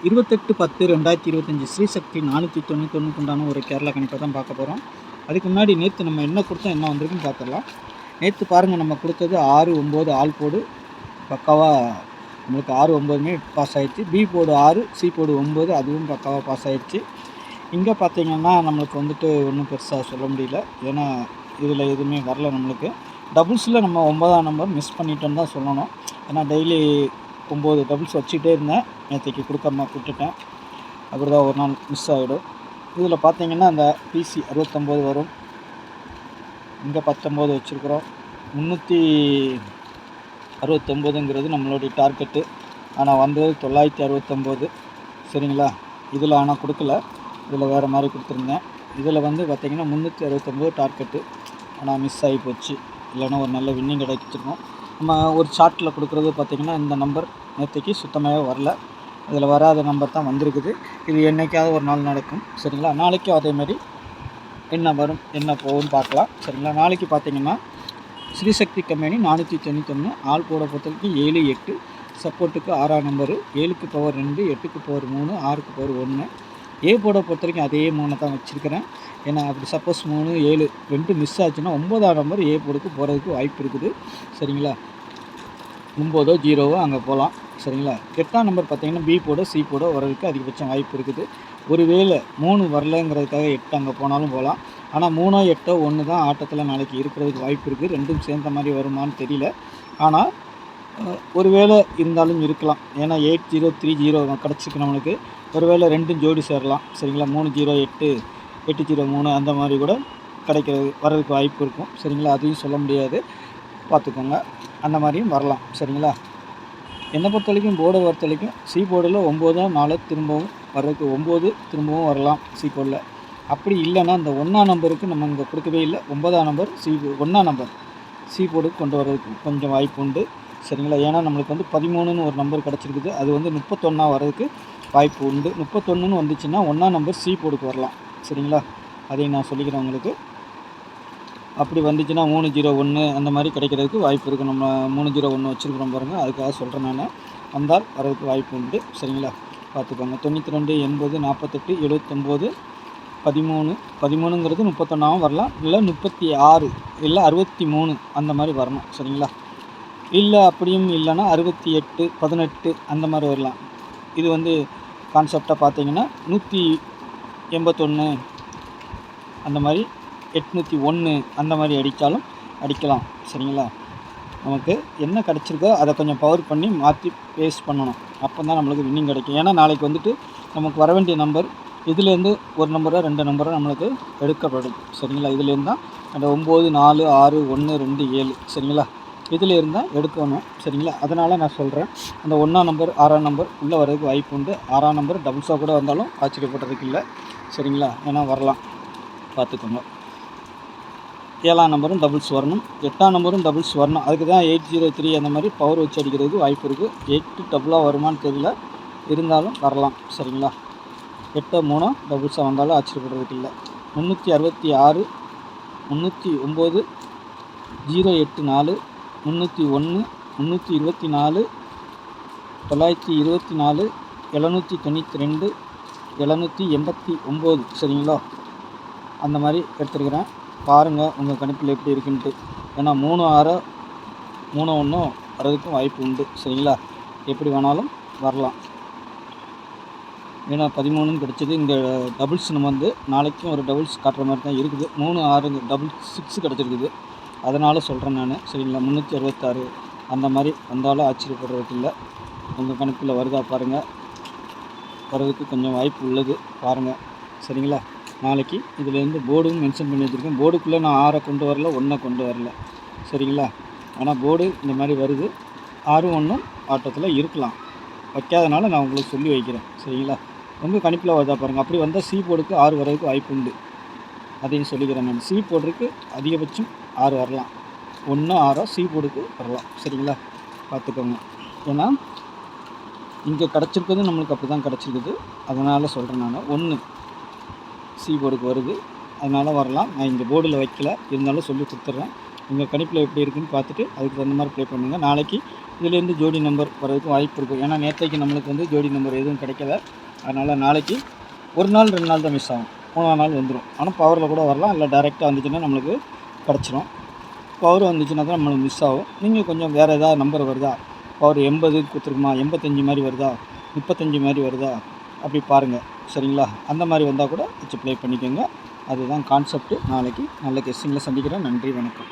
28/10/2025 ஸ்ரீசக்தி 491 உண்டான ஒரு கேரளா கணிப்பை தான் பார்க்க போகிறோம். அதுக்கு முன்னாடி நேற்று நம்ம என்ன கொடுத்தோம், என்ன வந்திருக்குன்னு பார்த்துடலாம். நேற்று பாருங்கள், நம்ம கொடுத்தது 6, 9 ஆல் போர்டு பக்காவாக நம்மளுக்கு 6, 9மே பாஸ் ஆகிடுச்சு. பி போர்டு 6, சி போர்டு 9 அதுவும் பக்காவாக பாஸ் ஆகிடுச்சு. இங்கே பார்த்தீங்கன்னா நம்மளுக்கு வந்துட்டு ஒன்றும் பெருசாக சொல்ல முடியல, ஏன்னா இதில் எதுவுமே வரல. நம்மளுக்கு டபுள்ஸில் நம்ம 9ஆம் நம்பர் மிஸ் பண்ணிட்டோன்னு தான் சொல்லணும். ஏன்னா டெய்லி 9 டபுள்ஸ் வச்சுக்கிட்டே இருந்தேன், நேற்றுக்கு கொடுக்காம விட்டுட்டேன். அப்படி தான் ஒரு நாள் மிஸ் ஆகிடும். இதில் பார்த்தீங்கன்னா அந்த பிசி 69 வரும், இங்கே 19 வச்சுருக்குறோம். 369ங்கிறது நம்மளுடைய டார்கெட்டு. ஆனால் வந்தது 969. சரிங்களா? இதில் ஆனால் கொடுக்கல, இதில் வேறு மாதிரி கொடுத்துருந்தேன். இதில் வந்து பார்த்திங்கன்னா 369 டார்கெட்டு, ஆனால் மிஸ் ஆகி போச்சு. இல்லைன்னா ஒரு நல்ல வின்னிங் கிடைச்சிருக்கோம். நம்ம ஒரு சார்ட்டில் கொடுக்குறது பார்த்திங்கன்னா இந்த நம்பர் நேற்றுக்கு சுத்தமாகவே வரல. இதில் வராத நம்பர் தான் வந்திருக்குது. இது என்றைக்காவது ஒரு நாள் நடக்கும். சரிங்களா? நாளைக்கும் அதேமாதிரி என்ன வரும் என்ன போகும்னு பார்க்கலாம். சரிங்களா? நாளைக்கு பார்த்திங்கன்னா ஸ்ரீசக்தி கம்பெனி 491 ஆள் போட பொறுத்தவரைக்கும் 7, 8 சப்போர்ட்டுக்கு 6ஆம் நம்பரு, 7க்கு பவர் 2, 8க்கு பவர் 3, 6க்கு பவர் 1. ஏ போட பொறுத்த வரைக்கும் அதே 3 தான் வச்சுருக்கிறேன். ஏன்னா அப்படி சப்போஸ் 3, 7 2 மிஸ் ஆச்சுன்னா 9ஆம் நம்பர் ஏ போர்டுக்கு போகிறதுக்கு வாய்ப்பு இருக்குது. சரிங்களா? 9ஓ 0வோ அங்கே போகலாம். சரிங்களா? 8ஆம் நம்பர் பார்த்திங்கன்னா பி போர்டோ சி போர்டோ வர்றதுக்கு அதிகபட்சம் வாய்ப்பு இருக்குது. ஒருவேளை 3 வரலைங்கிறதுக்காக 8 அங்கே போனாலும் போகலாம். ஆனால் 3ஓ 8ஓ 1 தான் ஆட்டத்தில் நாளைக்கு இருக்கிறதுக்கு வாய்ப்பு இருக்குது. ரெண்டும் சேர்ந்த மாதிரி வருமானு தெரியல. ஆனால் ஒருவேளை இருந்தாலும் இருக்கலாம். ஏன்னா 8030 கிடச்சிருக்கு நம்மளுக்கு. ஒருவேளை ரெண்டும் ஜோடி சேரலாம். சரிங்களா? 308, 803 அந்த மாதிரி கூட கிடைக்கிறது வர்றதுக்கு வாய்ப்பு இருக்கும். சரிங்களா? அதையும் சொல்ல முடியாது, பார்த்துக்கோங்க. அந்த மாதிரியும் வரலாம். சரிங்களா? என்னை பொறுத்த வரைக்கும் போர்டை பொறுத்த வரைக்கும் சி போர்டில் 9ஆம் 4 திரும்பவும் வர்றதுக்கு 9 திரும்பவும் வரலாம் சி போர்டில். அப்படி இல்லைன்னா இந்த 1ஆம் நம்பருக்கு நம்ம இங்கே கொடுக்கவே இல்லை. 9ஆம் நம்பர் 1ஆம் நம்பர் சி போர்டுக்கு கொண்டு வர்றதுக்கு கொஞ்சம் வாய்ப்பு உண்டு. சரிங்களா? ஏன்னா நம்மளுக்கு வந்து 13ன்னு ஒரு நம்பர் கிடச்சிருக்குது. அது வந்து 31 வர்றதுக்கு வாய்ப்பு உண்டு. 31ன்னு வந்துச்சுன்னா 1ஆம் நம்பர் சி போர்டுக்கு வரலாம். சரிங்களா? அதையும் நான் சொல்லிக்கிறேன் உங்களுக்கு. அப்படி வந்துச்சுன்னா 301 அந்த மாதிரி கிடைக்கிறதுக்கு வாய்ப்பு இருக்குது. நம்ம 301 வச்சுருக்குறோம் பாருங்கள், அதுக்காக சொல்கிறேன் நான். வந்தால் வரதுக்கு வாய்ப்பு உண்டு. சரிங்களா? பார்த்துக்கோங்க. 92, 80, 48, 79, 13. 13ங்கிறது 31ஆகவும் வரலாம், இல்லை 36, இல்லை 63 அந்த மாதிரி வரணும். சரிங்களா? இல்லை அப்படியும் இல்லைன்னா 68, 18 அந்த மாதிரி வரலாம். இது வந்து கான்செப்டாக பார்த்தீங்கன்னா 181 அந்த மாதிரி, 801 அந்த மாதிரி அடித்தாலும் அடிக்கலாம். சரிங்களா? நமக்கு என்ன கிடச்சிருக்கோ அதை கொஞ்சம் பவர் பண்ணி மாற்றி பேஸ்ட் பண்ணணும். அப்போ தான் நம்மளுக்கு வின்னிங் கிடைக்கும். ஏன்னா நாளைக்கு வந்துட்டு நமக்கு வர வேண்டிய நம்பர் இதுலேருந்து ஒரு நம்பரோ 2 நம்பரோ நம்மளுக்கு எடுக்கப்படும். சரிங்களா? இதுலேருந்து தான் அந்த 9, 4, 6, 1, 2, 7 சரிங்களா? இதில் இருந்தால் எடுக்கணும். சரிங்களா? அதனால் நான் சொல்கிறேன், அந்த 1ஆம் நம்பர் 6ஆம் நம்பர் உள்ளே வரதுக்கு வாய்ப்பு உண்டு. 6ஆம் நம்பர் டபுள்ஸாக கூட வந்தாலும் ஆச்சரியப்படுறதுக்கு இல்லை. சரிங்களா? ஏன்னா வரலாம், பார்த்துக்கோங்க. 7ஆம் நம்பரும் டபுள்ஸ் வரணும், 8ஆம் நம்பரும் டபுள்ஸ் வரணும். அதுக்கு தான் 803 அந்த மாதிரி பவர் வச்சு அடிக்கிறதுக்கு வாய்ப்பு இருக்குது. 8 டபுளாக வருமானு தெரியல, இருந்தாலும் வரலாம். சரிங்களா? 8 3 டபுள்ஸாக வந்தாலும் ஆச்சரியப்படுறதுக்கு இல்லை. 366, 309, 084, 301, 324, 924, 792, 789 சரிங்களா? அந்த மாதிரி எடுத்துருக்கிறேன். பாருங்கள் உங்கள் கணிப்பில் எப்படி இருக்குன்ட்டு. ஏன்னா 3-6, 3-1 வரதுக்கும் வாய்ப்பு உண்டு. சரிங்களா? எப்படி வேணாலும் வரலாம். ஏன்னா 13ன்னு கிடச்சிது. இங்கே டபுள்ஸ் நம்ம வந்து நாளைக்கும் ஒரு டபுள்ஸ் காட்டுற மாதிரி தான் இருக்குது. 3-6 டபுள் 6 கிடச்சிருக்குது, அதனால் சொல்கிறேன் நான். சரிங்களா? 366 அந்த மாதிரி வந்தாலும் ஆச்சரியப்படுறதுக்கு இல்லை. உங்கள் கணிப்பில் வருதா பாருங்கள், வர்றதுக்கு கொஞ்சம் வாய்ப்பு உள்ளது, பாருங்கள். சரிங்களா? நாளைக்கு இதிலேருந்து போர்டும் மென்ஷன் பண்ணி வச்சுருக்கேன். போர்டுக்குள்ளே நான் 6 கொண்டு வரல, 1 கொண்டு வரல. சரிங்களா? ஆனால் போர்டு இந்த மாதிரி வருது. 6 1 ஆட்டத்தில் இருக்கலாம், வைக்காதனால நான் உங்களுக்கு சொல்லி வைக்கிறேன். சரிங்களா? உங்கள் கணிப்பில் வருதா பாருங்கள். அப்படி வந்தால் சி போர்டுக்கு 6 வரதுக்கு வாய்ப்பு உண்டு, அதையும் சொல்லிக்கிறேன் நான். சி போர்டுக்கு அதிகபட்சம் 6 வரலாம், 1 6 சி போர்டுக்கு வரலாம். சரிங்களா? பார்த்துக்கோங்க. ஏன்னா இங்கே கிடச்சிருக்கிறது நம்மளுக்கு அப்படி தான் கிடச்சிருக்குது, அதனால் சொல்கிறேன் நான். 1 சி போர்டுக்கு வருது, அதனால் வரலாம். நான் இங்கே போர்டில் வைக்கல, இருந்தாலும் சொல்லி கொடுத்துட்றேன். உங்கள் கணிப்பில் எப்படி இருக்குதுன்னு பார்த்துட்டு அதுக்கு தகுந்த மாதிரி ப்ளே பண்ணுங்கள். நாளைக்கு இதுலேருந்து ஜோடி நம்பர் வர்றதுக்கு வாய்ப்பு இருக்கும். ஏன்னா நேற்றைக்கு நம்மளுக்கு வந்து ஜோடி நம்பர் எதுவும் கிடைக்கல. அதனால் நாளைக்கு 1 நாள் 2 நாள் தான் மிஸ் ஆகும். 3ஆம் நாள் வந்துடும். ஆனால் பவரில் கூட வரலாம், இல்லை டைரெக்டாக வந்துச்சுன்னா நம்மளுக்கு கிடச்சிரும். பவர் வந்துச்சுன்னா தான் நம்மளுக்கு மிஸ் ஆகும். நீங்கள் கொஞ்சம் வேறு ஏதாவது நம்பர் வருதா, பவர் 80 கொடுத்துருக்குமா, 85 மாதிரி வருதா, 35 மாதிரி வருதா, அப்படி பாருங்கள். சரிங்களா? அந்த மாதிரி வந்தால் கூட வச்சு ப்ளே பண்ணிக்கோங்க. அதுதான் கான்செப்ட்டு. நாளைக்கு நல்ல கெஸ்ஸிங்கில் சந்திக்கிறேன். நன்றி, வணக்கம்.